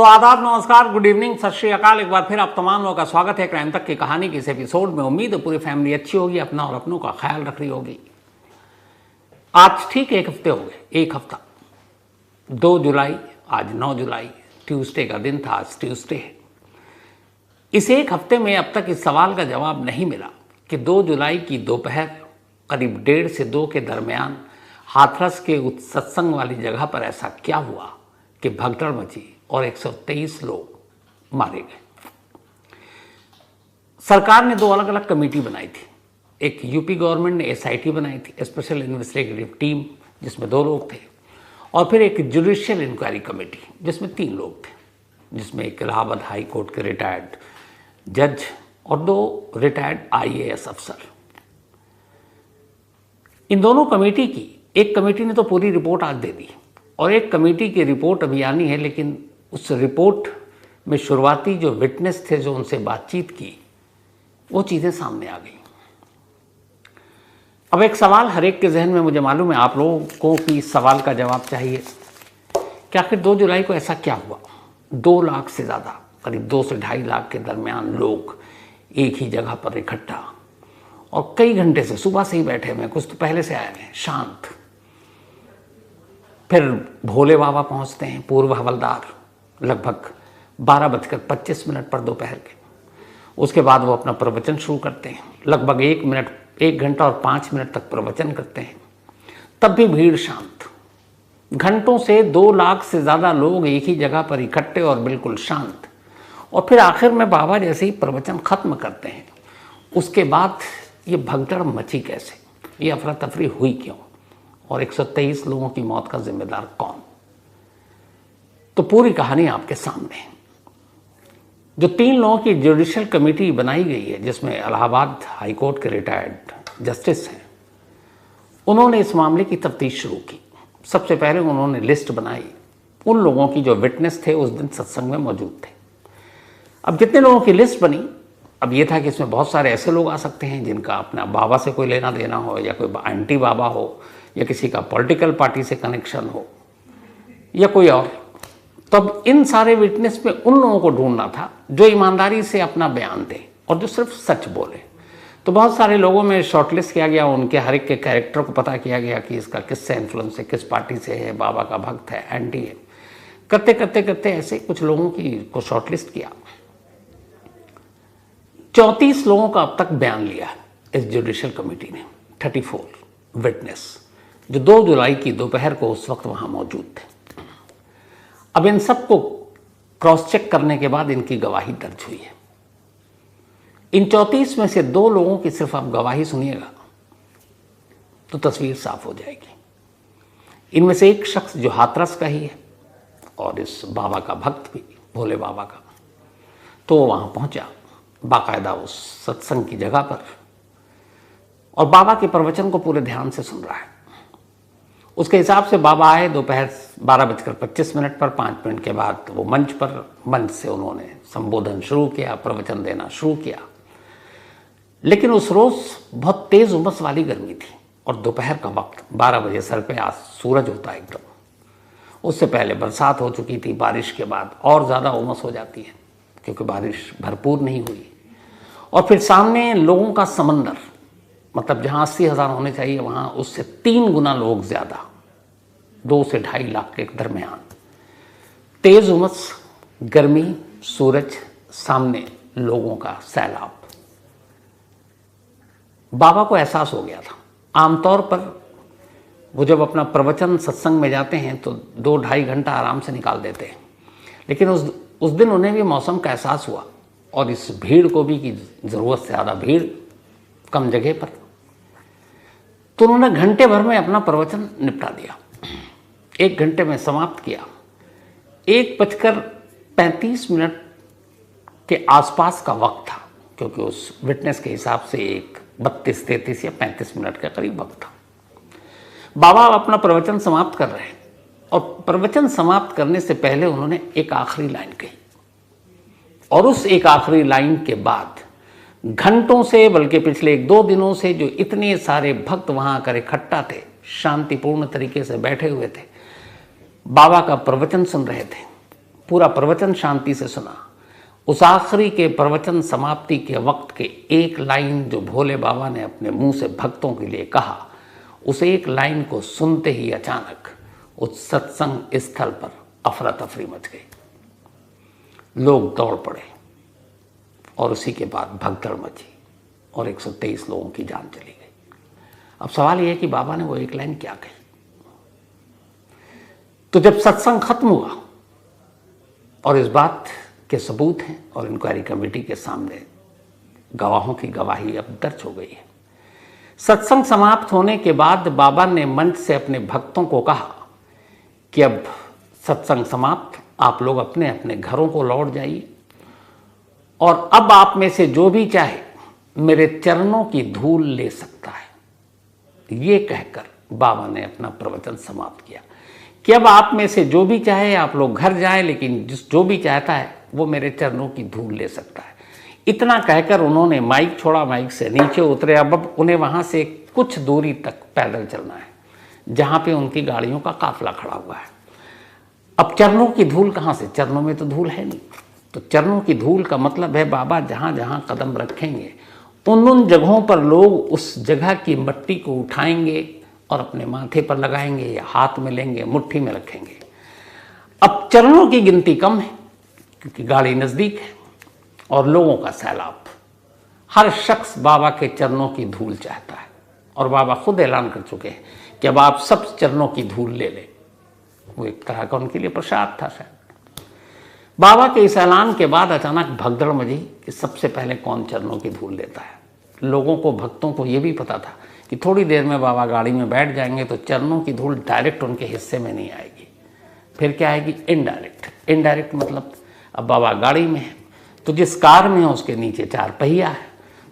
तो आदाब, नमस्कार, गुड इवनिंग, सत श्री अकाल। एक बार फिर आप तमाम लोगों का स्वागत है क्राइम तक की कहानी के इस एपिसोड में। उम्मीद है पूरी फैमिली अच्छी होगी, अपना और अपनों का ख्याल रख रही होगी। आज ठीक एक हफ्ते हो गए, एक हफ्ता 2 जुलाई, आज 9 जुलाई, ट्यूसडे का दिन था, आज ट्यूसडे है। इस एक हफ्ते में अब तक इस सवाल का जवाब नहीं मिला कि 2 जुलाई की दोपहर करीब 1:30 से 2 के दरमियान हाथरस के उस सत्संग वाली जगह पर ऐसा क्या हुआ कि भगदड़ मची और 123 लोग मारे गए। सरकार ने 2 अलग अलग कमेटी बनाई थी। एक यूपी गवर्नमेंट ने एसआईटी बनाई थी, स्पेशल इन्वेस्टिगेटिव टीम, जिसमें 2 लोग थे, और फिर एक जुडिशियल इंक्वायरी कमेटी जिसमें 3 लोग थे, जिसमें एक इलाहाबाद हाई कोर्ट के रिटायर्ड जज और 2 रिटायर्ड आईएएस अफसर। इन दोनों कमेटी की एक कमेटी ने तो पूरी रिपोर्ट आज दे दी और एक कमेटी की रिपोर्ट अभी आनी है, लेकिन उस रिपोर्ट में शुरुआती जो विटनेस थे, जो उनसे बातचीत की, वो चीज़ें सामने आ गई। अब एक सवाल हर एक के जहन में, मुझे मालूम है आप लोगों को कि इस सवाल का जवाब चाहिए कि आखिर 2 जुलाई को ऐसा क्या हुआ। 2 लाख से ज़्यादा, करीब 2 से 2.5 लाख के दरमियान लोग एक ही जगह पर इकट्ठा और कई घंटे से, सुबह से ही बैठे हुए, कुछ तो पहले से आए हैं, शांत। फिर भोले बाबा पहुंचते हैं, पूर्व हवलदार, लगभग 12:25 पर दोपहर के। उसके बाद वो अपना प्रवचन शुरू करते हैं, लगभग 1 घंटा और 5 मिनट तक प्रवचन करते हैं। तब भी भीड़ शांत। घंटों से 2 लाख से ज़्यादा लोग एक ही जगह पर इकट्ठे और बिल्कुल शांत। और फिर आखिर में बाबा जैसे ही प्रवचन खत्म करते हैं, उसके बाद ये भगदड़ मची कैसे, ये अफरा तफरी हुई क्यों, और 123 लोगों की मौत का जिम्मेदार कौन। तो पूरी कहानी आपके सामने है। जो 3 लोगों की जुडिशियल कमेटी बनाई गई है, जिसमें इलाहाबाद हाई कोर्ट के रिटायर्ड जस्टिस हैं, उन्होंने इस मामले की तफ्तीश शुरू की। सबसे पहले उन्होंने लिस्ट बनाई उन लोगों की जो विटनेस थे, उस दिन सत्संग में मौजूद थे। अब जितने लोगों की लिस्ट बनी, अब ये था कि इसमें बहुत सारे ऐसे लोग आ सकते हैं जिनका अपना बाबा से कोई लेना देना हो, या कोई एंटी बाबा हो, या किसी का पॉलिटिकल पार्टी से कनेक्शन हो, या कोई और। तब इन सारे विटनेस में उन लोगों को ढूंढना था जो ईमानदारी से अपना बयान दें और जो सिर्फ सच बोले। तो बहुत सारे लोगों में शॉर्टलिस्ट किया गया, उनके हर एक के कैरेक्टर को पता किया गया कि इसका किससे इन्फ्लुएंस है, किस पार्टी से है, बाबा का भक्त है, एंटी है। करते करते करते ऐसे कुछ लोगों को शॉर्टलिस्ट किया। 34 लोगों का अब तक बयान लिया इस जुडिशियल कमेटी ने, 34 विटनेस, जो 2 जुलाई की दोपहर को उस वक्त वहां मौजूद थे। अब इन सबको क्रॉस चेक करने के बाद इनकी गवाही दर्ज हुई है। इन 34 में से 2 लोगों की सिर्फ आप गवाही सुनिएगा तो तस्वीर साफ हो जाएगी। इनमें से एक शख्स जो हाथरस का ही है और इस बाबा का भक्त भी, भोले बाबा का, तो वो वहां पहुंचा बाकायदा उस सत्संग की जगह पर, और बाबा के प्रवचन को पूरे ध्यान से सुन रहा है। उसके हिसाब से बाबा आए दोपहर 12:25 पर। 5 मिनट के बाद वो मंच से उन्होंने संबोधन शुरू किया, प्रवचन देना शुरू किया। लेकिन उस रोज बहुत तेज उमस वाली गर्मी थी और दोपहर का वक्त, 12 बजे सर पे आज सूरज होता है एकदम। उससे पहले बरसात हो चुकी थी, बारिश के बाद और ज़्यादा उमस हो जाती है क्योंकि बारिश भरपूर नहीं हुई। और फिर सामने लोगों का समंदर, मतलब जहाँ 80,000 होने चाहिए वहाँ उससे 3 गुना लोग ज़्यादा, 2 से 2.5 लाख के दरमियान। तेज उमस, गर्मी, सूरज, सामने लोगों का सैलाब। बाबा को एहसास हो गया था। आमतौर पर वो जब अपना प्रवचन सत्संग में जाते हैं तो 2-2.5 घंटा आराम से निकाल देते हैं, लेकिन उस दिन उन्हें भी मौसम का एहसास हुआ और इस भीड़ को भी कि ज़रूरत से ज़्यादा भीड़ कम जगह पर। तो उन्होंने घंटे भर में अपना प्रवचन निपटा दिया, 1 घंटे में समाप्त किया। 1:35 के आसपास का वक्त था, क्योंकि उस विटनेस के हिसाब से 32-33 या 35 मिनट के करीब वक्त था। बाबा अपना प्रवचन समाप्त कर रहे हैं और प्रवचन समाप्त करने से पहले उन्होंने एक आखिरी लाइन कही, और उस एक आखिरी लाइन के बाद घंटों से, बल्कि पिछले 1-2 दिनों से जो इतने सारे भक्त वहां आकर इकट्ठा थे, शांतिपूर्ण तरीके से बैठे हुए थे, बाबा का प्रवचन सुन रहे थे, पूरा प्रवचन शांति से सुना। उस आखिरी के प्रवचन समाप्ति के वक्त के एक लाइन जो भोले बाबा ने अपने मुंह से भक्तों के लिए कहा, उस एक लाइन को सुनते ही अचानक उस सत्संग स्थल पर अफरा तफरी मच गई। लोग दौड़ पड़े और उसी के बाद भगदड़ मची और 123 लोगों की जान चली गई। अब सवाल यह है कि बाबा ने वो एक लाइन क्या कही? तो जब सत्संग खत्म हुआ और इस बात के सबूत हैं और इंक्वायरी कमेटी के सामने गवाहों की गवाही अब दर्ज हो गई है। सत्संग समाप्त होने के बाद बाबा ने मंच से अपने भक्तों को कहा कि अब सत्संग समाप्त, आप लोग अपने अपने घरों को लौट जाइए और अब आप में से जो भी चाहे मेरे चरणों की धूल ले सकता है। ये कहकर बाबा ने अपना प्रवचन समाप्त किया कि अब आप में से जो भी चाहे आप लोग घर जाएं, लेकिन जो भी चाहता है वो मेरे चरणों की धूल ले सकता है। इतना कहकर उन्होंने माइक छोड़ा, माइक से नीचे उतरे। अब उन्हें वहां से कुछ दूरी तक पैदल चलना है जहां पे उनकी गाड़ियों का काफिला खड़ा हुआ है। अब चरणों की धूल कहां से? चरणों में तो धूल है नहीं। तो चरणों की धूल का मतलब है बाबा जहां जहां कदम रखेंगे उन जगहों पर लोग उस जगह की मिट्टी को उठाएंगे और अपने माथे पर लगाएंगे या हाथ में लेंगे, मुट्ठी में रखेंगे। अब चरणों की गिनती कम है क्योंकि गाड़ी नजदीक है और लोगों का सैलाब। हर शख्स बाबा के चरणों की धूल चाहता है और बाबा खुद ऐलान कर चुके हैं कि अब आप सब चरणों की धूल ले लें। वो एक तरह का उनके लिए प्रसाद था शायद। बाबा के इस ऐलान के बाद अचानक भगदड़ मची कि सबसे पहले कौन चरणों की धूल लेता है। लोगों को, भक्तों को यह भी पता था कि थोड़ी देर में बाबा गाड़ी में बैठ जाएंगे तो चरणों की धूल डायरेक्ट उनके हिस्से में नहीं आएगी, फिर क्या आएगी? इनडायरेक्ट। इनडायरेक्ट मतलब अब बाबा गाड़ी में है तो जिस कार में है उसके नीचे 4 पहिया है,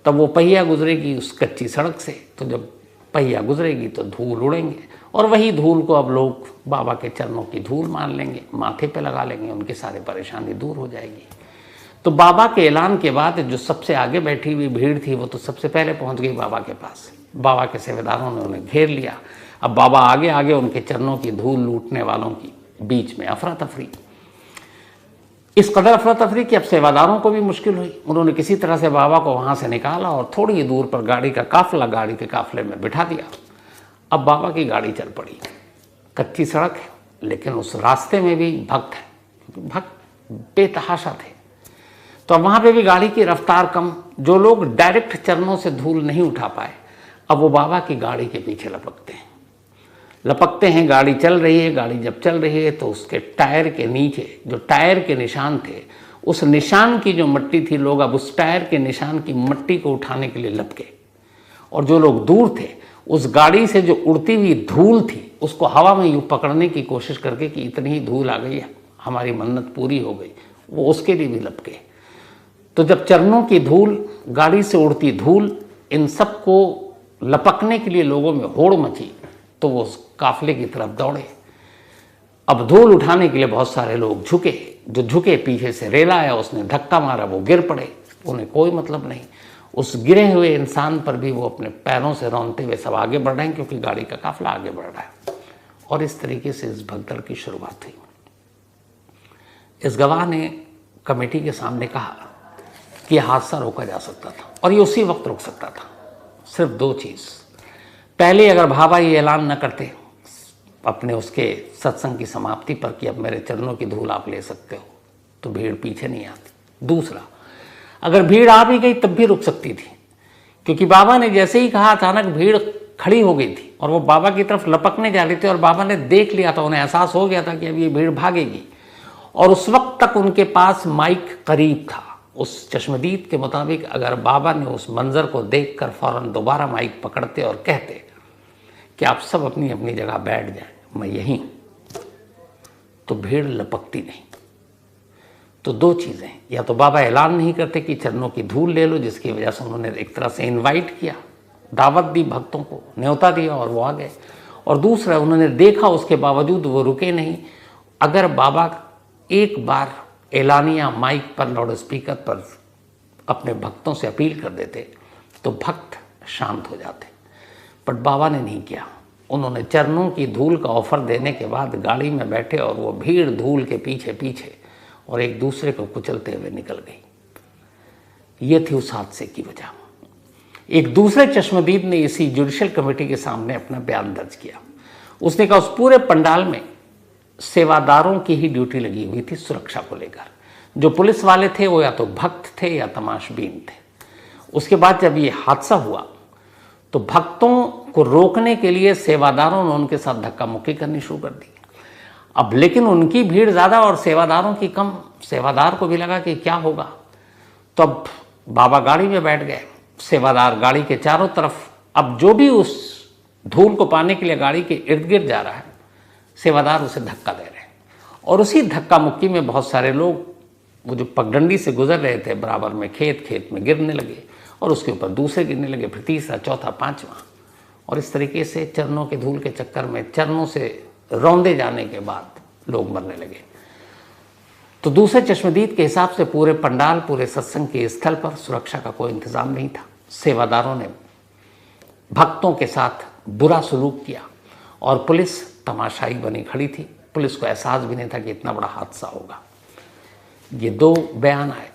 तब वो पहिया गुजरेगी उस कच्ची सड़क से, तो जब पहिया गुजरेगी तो धूल उड़ेंगे और वही धूल को अब लोग बाबा के चरणों की धूल मान लेंगे, माथे पे लगा लेंगे, उनकी सारी परेशानी दूर हो जाएगी। तो बाबा के ऐलान के बाद जो सबसे आगे बैठी हुई भीड़ थी वो तो सबसे पहले पहुंच गई बाबा के पास। बाबा के सेवादारों ने उन्हें घेर लिया। अब बाबा आगे आगे उनके चरणों की धूल लूटने वालों की बीच में अफरा तफरी। इस कदर अफरा तफरी कि अब सेवादारों को भी मुश्किल हुई। उन्होंने किसी तरह से बाबा को वहां से निकाला और थोड़ी ही दूर पर गाड़ी का काफिला गाड़ी के काफिले में बिठा दिया। अब बाबा की गाड़ी चल पड़ी। कच्ची सड़क है लेकिन उस रास्ते में भी भक्त है, भक्त बेतहाशा थे। तो अब वहां पे भी गाड़ी की रफ्तार कम। जो लोग डायरेक्ट चरणों से धूल नहीं उठा पाए अब वो बाबा की गाड़ी के पीछे लपकते हैं। गाड़ी चल रही है। गाड़ी जब चल रही है तो उसके टायर के नीचे जो टायर के निशान थे, उस निशान की जो मिट्टी थी, लोग अब उस टायर के निशान की मिट्टी को उठाने के लिए लपके। और जो लोग दूर थे उस गाड़ी से जो उड़ती हुई धूल थी उसको हवा में यूं पकड़ने की कोशिश करके कि इतनी ही धूल आ गई है, हमारी मन्नत पूरी हो गई, वो उसके लिए भी लपके। तो जब चरणों की धूल, गाड़ी से उड़ती धूल, इन सब को लपकने के लिए लोगों में होड़ मची तो वो उस काफिले की तरफ दौड़े। अब धूल उठाने के लिए बहुत सारे लोग झुके। जो झुके पीछे से रेला आया, उसने धक्का मारा, वो गिर पड़े। उन्हें कोई मतलब नहीं। उस गिरे हुए इंसान पर भी वो अपने पैरों से रौंदते हुए सब आगे बढ़ रहे हैं क्योंकि गाड़ी का काफिला आगे बढ़ रहा है। और इस तरीके से इस भगदड़ की शुरुआत हुई। इस गवाह ने कमेटी के सामने कहा कि यह हादसा रोका जा सकता था और ये उसी वक्त रुक सकता था। सिर्फ 2 चीज़। पहले अगर बाबा ये ऐलान न करते अपने उसके सत्संग की समाप्ति पर कि अब मेरे चरणों की धूल आप ले सकते हो, तो भीड़ पीछे नहीं आती। दूसरा, अगर भीड़ आ भी गई तब भी रुक सकती थी क्योंकि बाबा ने जैसे ही कहा अचानक भीड़ खड़ी हो गई थी और वो बाबा की तरफ लपकने जा रही थी और बाबा ने देख लिया था, उन्हें एहसास हो गया था कि अब ये भीड़ भागेगी। और उस वक्त तक उनके पास माइक करीब था। उस चश्मदीद के मुताबिक अगर बाबा ने उस मंजर को देखकर फौरन दोबारा माइक पकड़ते और कहते कि आप सब अपनी अपनी जगह बैठ जाएं, मैं यहीं, तो भीड़ लपकती नहीं। तो 2 चीज़ें, या तो बाबा ऐलान नहीं करते कि चरणों की धूल ले लो, जिसकी वजह से उन्होंने एक तरह से इनवाइट किया, दावत दी, भक्तों को न्योता दिया और वो आ गए। और दूसरा, उन्होंने देखा उसके बावजूद वो रुके नहीं। अगर बाबा एक बार एलानिया माइक पर, लाउड स्पीकर पर अपने भक्तों से अपील कर देते तो भक्त शांत हो जाते, पर बाबा ने नहीं किया। उन्होंने चरणों की धूल का ऑफर देने के बाद गाड़ी में बैठे और वो भीड़ धूल के पीछे पीछे और एक दूसरे को कुचलते हुए निकल गई। ये थी उस हादसे की वजह। एक दूसरे चश्मदीद ने इसी जुडिशियल कमेटी के सामने अपना बयान दर्ज किया। उसने कहा उस पूरे पंडाल में सेवादारों की ही ड्यूटी लगी हुई थी सुरक्षा को लेकर। जो पुलिस वाले थे वो या तो भक्त थे या तमाशबीन थे। उसके बाद जब ये हादसा हुआ तो भक्तों को रोकने के लिए सेवादारों ने उनके साथ धक्का मुक्की करनी शुरू कर दी। अब लेकिन उनकी भीड़ ज़्यादा और सेवादारों की कम। सेवादार को भी लगा कि क्या होगा, तो अब बाबा गाड़ी में बैठ गए। सेवादार गाड़ी के चारों तरफ, अब जो भी उस धूल को पाने के लिए गाड़ी के इर्द गिर्द जा रहा है, सेवादार उसे धक्का दे रहे हैं। और उसी धक्का मुक्की में बहुत सारे लोग वो जो पगडंडी से गुजर रहे थे बराबर में खेत में गिरने लगे, और उसके ऊपर दूसरे गिरने लगे, फिर तीसरा, चौथा, पांचवा। और इस तरीके से चरणों के धूल के चक्कर में, चरणों से रौंदे जाने के बाद लोग मरने लगे। तो दूसरे चश्मदीद के हिसाब से पूरे पंडाल, पूरे सत्संग के स्थल पर सुरक्षा का कोई इंतजाम नहीं था। सेवादारों ने भक्तों के साथ बुरा सलूक किया और पुलिस तमाशाई बनी खड़ी थी। पुलिस को एहसास भी नहीं था कि इतना बड़ा हादसा होगा। ये 2 बयान आए।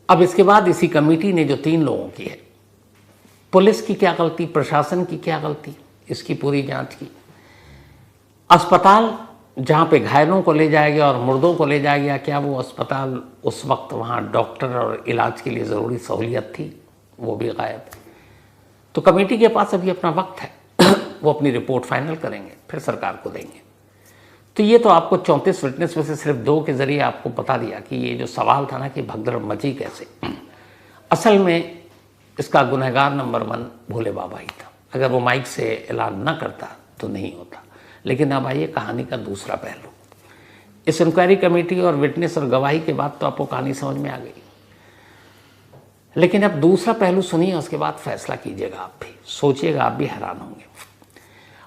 अब इसके बाद इसी कमेटी ने जो 3 लोगों की है, पुलिस की क्या गलती, प्रशासन की क्या गलती, इसकी पूरी जांच की। अस्पताल जहाँ पे घायलों को ले जाया गया और मुर्दों को ले जाया गया, क्या वो अस्पताल उस वक्त वहाँ डॉक्टर और इलाज के लिए ज़रूरी सहूलियत थी, वो भी गायब। तो कमेटी के पास अभी अपना वक्त है, वो अपनी रिपोर्ट फाइनल करेंगे, फिर सरकार को देंगे। तो ये तो आपको 34 विटनेस में से सिर्फ 2 के ज़रिए आपको बता दिया कि ये जो सवाल था ना कि भगदड़ मची कैसे, असल में इसका गुनहगार नंबर 1 भोले बाबा ही था। अगर वो माइक से ऐलान न करता तो नहीं होता। लेकिन अब आइए कहानी का दूसरा पहलू। इस इंक्वायरी कमेटी और विटनेस और गवाही के बाद तो आपको कहानी समझ में आ गई, लेकिन अब दूसरा पहलू सुनिए, उसके बाद फैसला कीजिएगा। आप भी सोचिएगा, आप भी हैरान होंगे।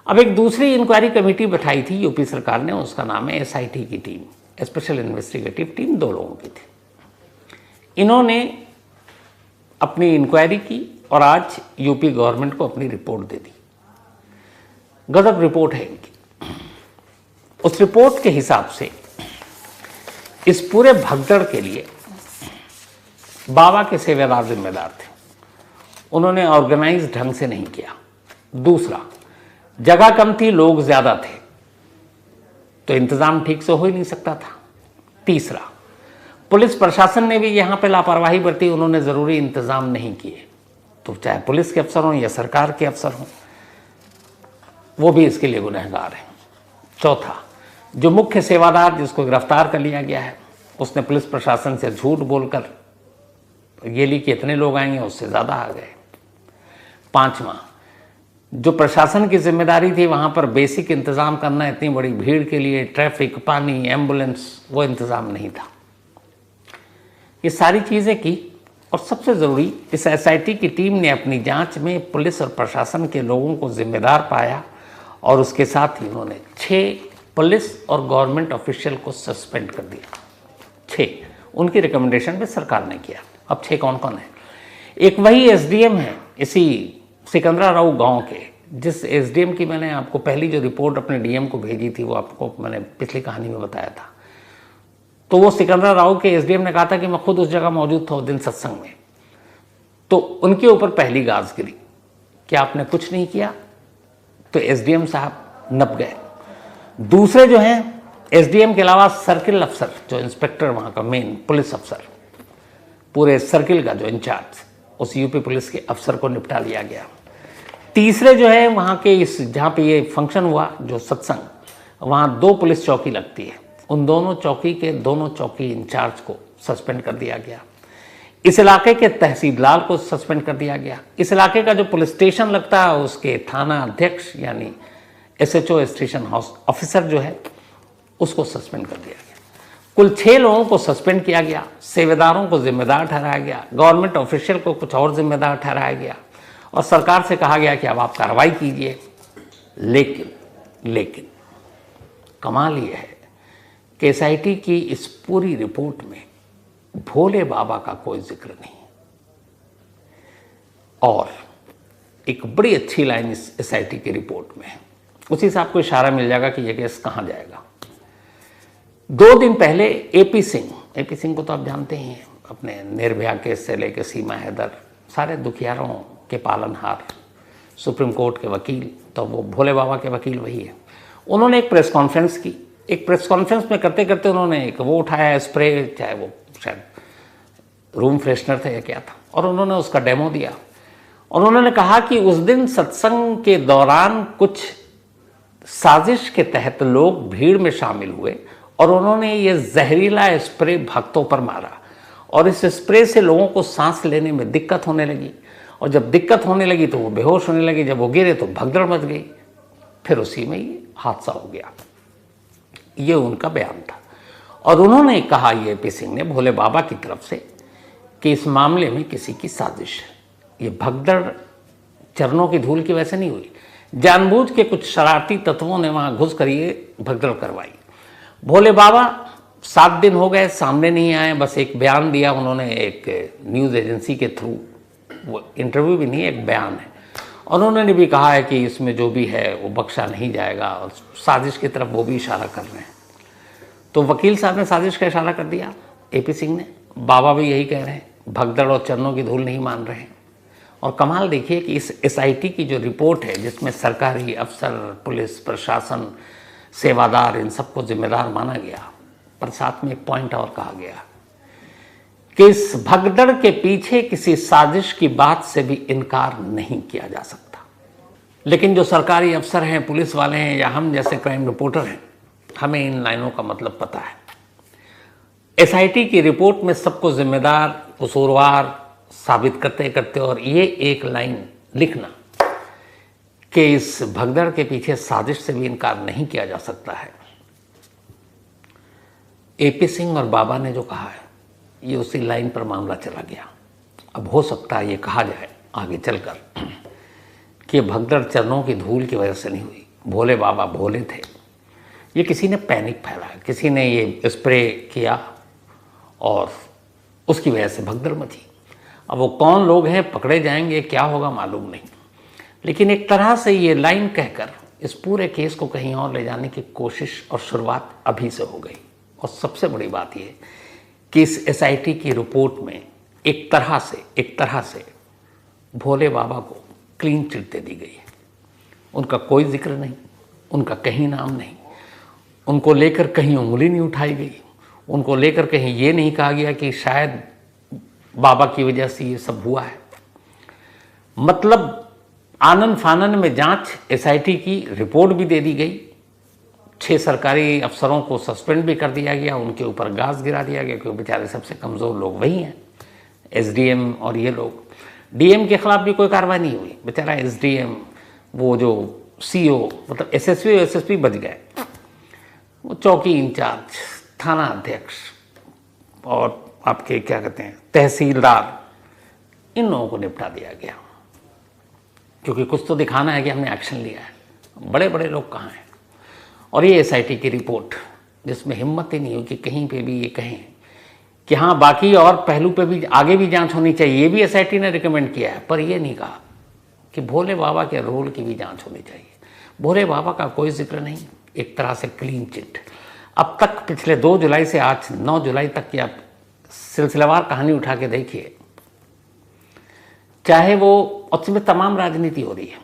अब एक दूसरी इंक्वायरी कमेटी बैठाई थी यूपी सरकार ने, उसका नाम है SIT की टीम, स्पेशल इन्वेस्टिगेटिव टीम। 2 लोगों की थी। इन्होंने अपनी इंक्वायरी की और आज यूपी गवर्नमेंट को अपनी रिपोर्ट दे दी। गजब रिपोर्ट है इनकी। उस रिपोर्ट के हिसाब से इस पूरे भगदड़ के लिए बाबा के सेवादार जिम्मेदार थे। उन्होंने ऑर्गेनाइज ढंग से नहीं किया। दूसरा, जगह कम थी, लोग ज्यादा थे, तो इंतजाम ठीक से हो ही नहीं सकता था। तीसरा, पुलिस प्रशासन ने भी यहां पे लापरवाही बरती, उन्होंने जरूरी इंतजाम नहीं किए। तो चाहे पुलिस के अफसर हों या सरकार के अफसर हों, वो भी इसके लिए गुनहगार हैं। चौथा, जो मुख्य सेवादार जिसको गिरफ्तार कर लिया गया है, उसने पुलिस प्रशासन से झूठ बोलकर ये ली कि इतने लोग आएंगे, उससे ज़्यादा आ गए। पांचवा, जो प्रशासन की जिम्मेदारी थी वहाँ पर बेसिक इंतज़ाम करना, इतनी बड़ी भीड़ के लिए ट्रैफिक, पानी, एम्बुलेंस, वो इंतज़ाम नहीं था। ये सारी चीज़ें की और सबसे ज़रूरी, इस SIT की टीम ने अपनी जांच में पुलिस और प्रशासन के लोगों को जिम्मेदार पाया और उसके साथ ही उन्होंने 6 पुलिस और गवर्नमेंट ऑफिशियल को सस्पेंड कर दिया। 6 उनकी रिकमेंडेशन पे सरकार ने किया। अब 6 कौन कौन है? एक वही SDM है इसी सिकंदरा राव गांव के, जिस SDM की मैंने आपको पहली जो रिपोर्ट अपने DM को भेजी थी, वो आपको मैंने पिछली कहानी में बताया था। तो वो सिकंदरा राव के SDM ने कहा था कि मैं खुद उस जगह मौजूद था उस दिन सत्संग में। तो उनके ऊपर पहली गाज गिरी कि आपने कुछ नहीं किया, तो SDM साहब नप गए। दूसरे जो हैं SDM के अलावा सर्किल अफसर, जो इंस्पेक्टर वहाँ का मेन पुलिस अफसर, पूरे सर्किल का जो इंचार्ज, उस यूपी पुलिस के अफसर को निपटा लिया गया। तीसरे जो है वहाँ के, इस जहाँ पे ये फंक्शन हुआ जो सत्संग, वहाँ 2 पुलिस चौकी लगती है, उन दोनों चौकी के दोनों चौकी इंचार्ज को सस्पेंड कर दिया गया। इस इलाके के तहसीलदार को सस्पेंड कर दिया गया। इस इलाके का जो पुलिस स्टेशन लगता है उसके थाना अध्यक्ष यानी SHO स्टेशन हाउस ऑफिसर जो है, उसको सस्पेंड कर दिया गया। कुल 6 लोगों को सस्पेंड किया गया। सेवादारों को जिम्मेदार ठहराया गया, गवर्नमेंट ऑफिशियल को कुछ और जिम्मेदार ठहराया गया और सरकार से कहा गया कि अब आप कार्रवाई कीजिए। लेकिन कमाल ये है कि SIT की इस पूरी रिपोर्ट में भोले बाबा का कोई जिक्र नहीं। और एक बड़ी अच्छी लाइन इस SIT की रिपोर्ट में है, उसी से आपको इशारा मिल जाएगा कि यह केस कहाँ जाएगा। 2 दिन पहले एपी सिंह को तो आप जानते ही हैं, अपने निर्भया केस से लेकर सीमा हैदर, सारे दुखियारों के पालनहार, सुप्रीम कोर्ट के वकील, तो वो भोले बाबा के वकील वही है। उन्होंने एक प्रेस कॉन्फ्रेंस की। एक प्रेस कॉन्फ्रेंस में करते करते उन्होंने एक वो उठाया स्प्रे, चाहे वो शायद रूम फ्रेशनर था या क्या था, और उन्होंने उसका डेमो दिया। और उन्होंने कहा कि उस दिन सत्संग के दौरान कुछ साजिश के तहत लोग भीड़ में शामिल हुए और उन्होंने ये जहरीला स्प्रे भक्तों पर मारा, और इस स्प्रे से लोगों को सांस लेने में दिक्कत होने लगी, और जब दिक्कत होने लगी तो वो बेहोश होने लगे, जब वो गिरे तो भगदड़ मच गई, फिर उसी में ये हादसा हो गया। ये उनका बयान था। और उन्होंने कहा, ये एपी सिंह ने, भोले बाबा की तरफ से, कि इस मामले में किसी की साजिश है। ये भगदड़ चरणों की धूल की वजह से नहीं हुई, जानबूझ के कुछ शरारती तत्वों ने वहां घुस कर ये भगदड़ करवाई। भोले बाबा 7 दिन हो गए सामने नहीं आए, बस एक बयान दिया उन्होंने एक न्यूज़ एजेंसी के थ्रू, वो इंटरव्यू भी नहीं, एक बयान है, और उन्होंने भी कहा है कि इसमें जो भी है वो बख्शा नहीं जाएगा, और साजिश की तरफ वो भी इशारा कर रहे हैं। तो वकील साहब ने साजिश का इशारा कर दिया, एपी सिंह ने, बाबा भी यही कह रहे हैं, भगदड़ और चरणों की धूल नहीं मान रहे हैं। और कमाल देखिए कि इस एसआईटी की जो रिपोर्ट है, जिसमें सरकारी अफसर, पुलिस प्रशासन, सेवादार, इन सबको जिम्मेदार माना गया, पर साथ में एक पॉइंट और कहा गया कि इस भगदड़ के पीछे किसी साजिश की बात से भी इनकार नहीं किया जा सकता। लेकिन जो सरकारी अफसर हैं, पुलिस वाले हैं, या हम जैसे क्राइम रिपोर्टर हैं, हमें इन लाइनों का मतलब पता है। एसआईटी की रिपोर्ट में सबको जिम्मेदार, कसूरवार साबित करते करते, और ये एक लाइन लिखना कि इस भगदड़ के पीछे साजिश से भी इनकार नहीं किया जा सकता है, एपी सिंह और बाबा ने जो कहा है, ये उसी लाइन पर मामला चला गया। अब हो सकता है ये कहा जाए आगे चलकर कि भगदड़ चरणों की धूल की वजह से नहीं हुई, भोले बाबा भोले थे, ये किसी ने पैनिक फैलाया, किसी ने ये स्प्रे किया और उसकी वजह से भगदड़ मची। अब वो कौन लोग हैं, पकड़े जाएंगे, क्या होगा मालूम नहीं, लेकिन एक तरह से ये लाइन कहकर इस पूरे केस को कहीं और ले जाने की कोशिश और शुरुआत अभी से हो गई। और सबसे बड़ी बात ये कि इस एसआईटी की रिपोर्ट में एक तरह से भोले बाबा को क्लीन चिट दे दी गई है। उनका कोई जिक्र नहीं, उनका कहीं नाम नहीं, उनको लेकर कहीं उंगली नहीं उठाई गई, उनको लेकर कहीं ये नहीं कहा गया कि शायद बाबा की वजह से ये सब हुआ है। मतलब आनन फानन में जांच एसआईटी की रिपोर्ट भी दे दी गई, 6 सरकारी अफसरों को सस्पेंड भी कर दिया गया, उनके ऊपर गाज गिरा दिया गया, क्योंकि बेचारे सबसे कमज़ोर लोग वही हैं, एसडीएम और ये लोग। डीएम के खिलाफ भी कोई कार्रवाई नहीं हुई, बेचारा एसडीएम, वो जो सीओ, मतलब एसएसपी बच गए, वो चौकी इंचार्ज, थाना अध्यक्ष और आपके क्या कहते हैं तहसीलदार, इन लोगों को निपटा दिया गया, क्योंकि कुछ तो दिखाना है कि हमने एक्शन लिया है। बड़े बड़े लोग कहाँ हैं? और ये एसआईटी की रिपोर्ट, जिसमें हिम्मत ही नहीं हुई कि कहीं पे भी ये कहें कि हाँ बाकी और पहलू पे भी आगे भी जांच होनी चाहिए, ये भी एसआईटी ने रिकमेंड किया है, पर ये नहीं कहा कि भोले बाबा के रोल की भी जांच होनी चाहिए। भोले बाबा का कोई जिक्र नहीं, एक तरह से क्लीन चिट। अब तक पिछले 2 जुलाई से आज 9 जुलाई तक की आप सिलसिलेवार कहानी उठा के देखिए, चाहे वो, उसमें तमाम राजनीति हो रही है।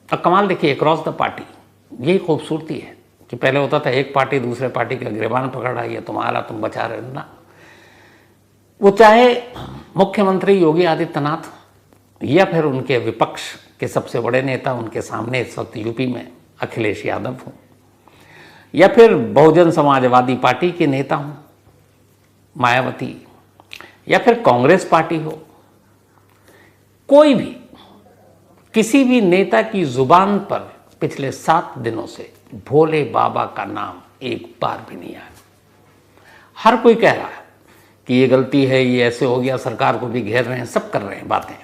अब कमाल देखिए, अक्रॉस द पार्टी, यही खूबसूरती है कि पहले होता था एक पार्टी दूसरे पार्टी का गिरबान पकड़ रही है, तुम्हारा तुम बचा रहे हो ना। वो चाहे मुख्यमंत्री योगी आदित्यनाथ या फिर उनके विपक्ष के सबसे बड़े नेता, उनके सामने इस वक्त यूपी में अखिलेश यादव हों, या फिर बहुजन समाजवादी पार्टी के नेता हों मायावती, या फिर कांग्रेस पार्टी हो, कोई भी, किसी भी नेता की जुबान पर पिछले 7 दिनों से भोले बाबा का नाम एक बार भी नहीं आया। हर कोई कह रहा है कि ये गलती है, ये ऐसे हो गया, सरकार को भी घेर रहे हैं, सब कर रहे हैं बातें,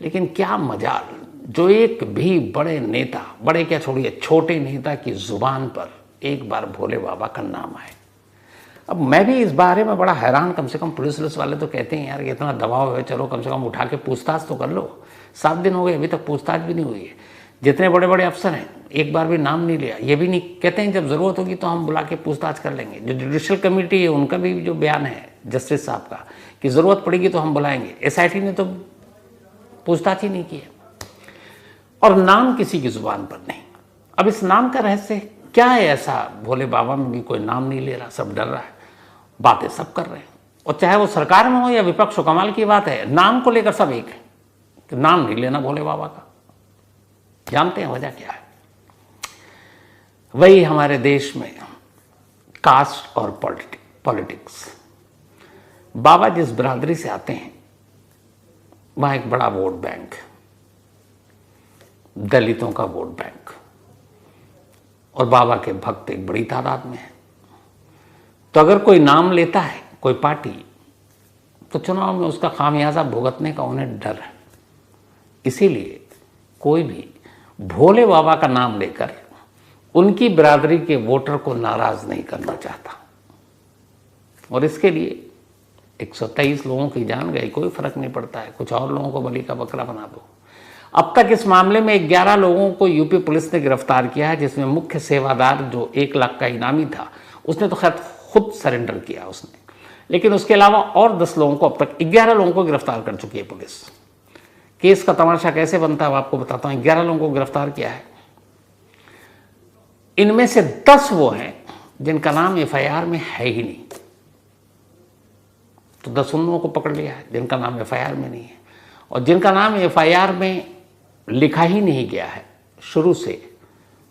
लेकिन क्या मजाल जो एक भी बड़े नेता, बड़े क्या छोड़िए छोटे नेता की जुबान पर एक बार भोले बाबा का नाम आए। अब मैं भी इस बारे में बड़ा हैरान, कम से कम पुलिस वाले तो कहते हैं यार इतना दबाव है, चलो कम से कम उठा के पूछताछ तो कर लो। 7 दिन हो गए, अभी तक पूछताछ भी नहीं हुई है। जितने बड़े बड़े अफसर हैं एक बार भी नाम नहीं लिया। ये भी नहीं कहते हैं जब ज़रूरत होगी तो हम बुला के पूछताछ कर लेंगे। जो जुडिशल कमेटी है उनका भी जो बयान है जस्टिस साहब का कि ज़रूरत पड़ेगी तो हम बुलाएंगे, एसआईटी ने तो पूछताछ ही नहीं की है। और नाम किसी की ज़ुबान पर नहीं। अब इस नाम का रहस्य क्या है ऐसा? भोले बाबा में भी कोई नाम नहीं ले रहा, सब डर रहा है, बातें सब कर रहे हैं। और चाहे वो सरकार में हो या विपक्ष हो, कमाल की बात है नाम को लेकर सब एक है कि नाम नहीं लेना भोले बाबा का। जानते हैं वजह क्या है? वही हमारे देश में कास्ट और पॉलिटिक्स। बाबा जिस बिरादरी से आते हैं वहां एक बड़ा वोट बैंक, दलितों का वोट बैंक, और बाबा के भक्त एक बड़ी तादाद में है। तो अगर कोई नाम लेता है कोई पार्टी, तो चुनाव में उसका खामियाजा भुगतने का उन्हें डर है। इसीलिए कोई भी भोले बाबा का नाम लेकर उनकी बिरादरी के वोटर को नाराज नहीं करना चाहता। और इसके लिए 123 लोगों की जान गई, कोई फर्क नहीं पड़ता है, कुछ और लोगों को बलि का बकरा बना दो। अब तक इस मामले में 11 लोगों को यूपी पुलिस ने गिरफ्तार किया है, जिसमें मुख्य सेवादार जो 1 लाख का इनामी था उसने तो खैर खुद सरेंडर किया उसने, लेकिन उसके अलावा और 10 लोगों को, अब तक 11 लोगों को गिरफ्तार कर चुकी है पुलिस। केस का तमाशा कैसे बनता है आपको बताता हूं। 11 लोगों को गिरफ्तार किया है, इनमें से 10 वो हैं जिनका नाम एफआईआर में है ही नहीं। तो 10 उन लोगों को पकड़ लिया है जिनका नाम एफआईआर में नहीं है, और जिनका नाम एफआईआर में लिखा ही नहीं गया है शुरू से,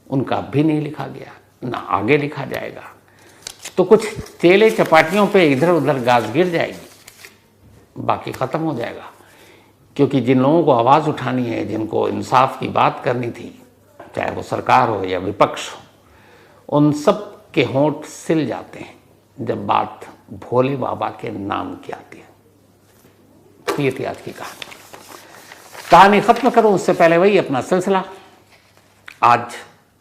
उनका भी नहीं लिखा गया, ना आगे लिखा जाएगा। तो कुछ चेले चपाटियों पे इधर उधर गाज गिर जाएगी, बाकी खत्म हो जाएगा। क्योंकि जिन लोगों को आवाज़ उठानी है, जिनको इंसाफ की बात करनी थी, चाहे वो सरकार हो या विपक्ष हो, उन सब के होंठ सिल जाते हैं जब बात भोले बाबा के नाम की आती है। तो ये थी आज की कहानी खत्म करूं उससे पहले वही अपना सिलसिला। आज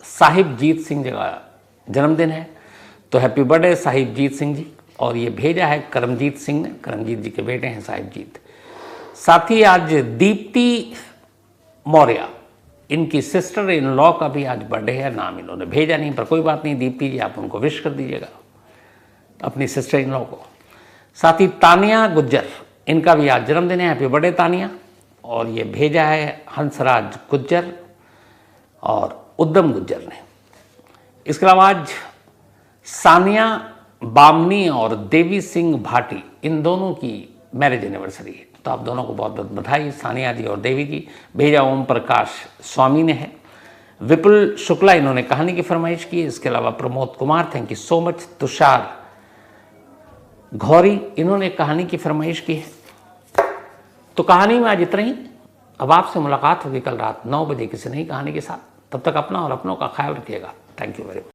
साहिब जीत सिंह जी का जन्मदिन है, तो हैप्पी बर्थडे साहिब जीत सिंह जी। और ये भेजा है करमजीत सिंह ने, करमजीत जी के बेटे हैं साहिब जीत। साथ ही आज दीप्ति मौर्य, इनकी सिस्टर इन लॉ का भी आज बर्थडे है। नाम इन्होंने भेजा नहीं, पर कोई बात नहीं, दीप्ति जी आप उनको विश कर दीजिएगा, अपनी सिस्टर इन लॉ को। साथ ही तानिया गुज्जर, इनका भी आज जन्मदिन है, हैप्पी बर्थडे तानिया। और ये भेजा है हंसराज गुज्जर और उद्दम गुज्जर ने। इसके अलावा आज सानिया बामनी और देवी सिंह भाटी, इन दोनों की मैरिज एनिवर्सरी है, तो आप दोनों को बहुत बहुत बधाई, सानिया जी और देवी जी। भेजा ओम प्रकाश स्वामी ने है। विपुल शुक्ला, इन्होंने कहानी की फरमाइश की। इसके अलावा Pramod Kumar, thank you so much. Tushar Ghauri, इन्होंने कहानी की फरमाइश की है। तो कहानी में आज इतना ही। अब आपसे मुलाकात होगी कल रात 9 बजे किसी नई कहानी के साथ। तब तक अपना और अपनों का ख्याल रखिएगा। Thank you very much.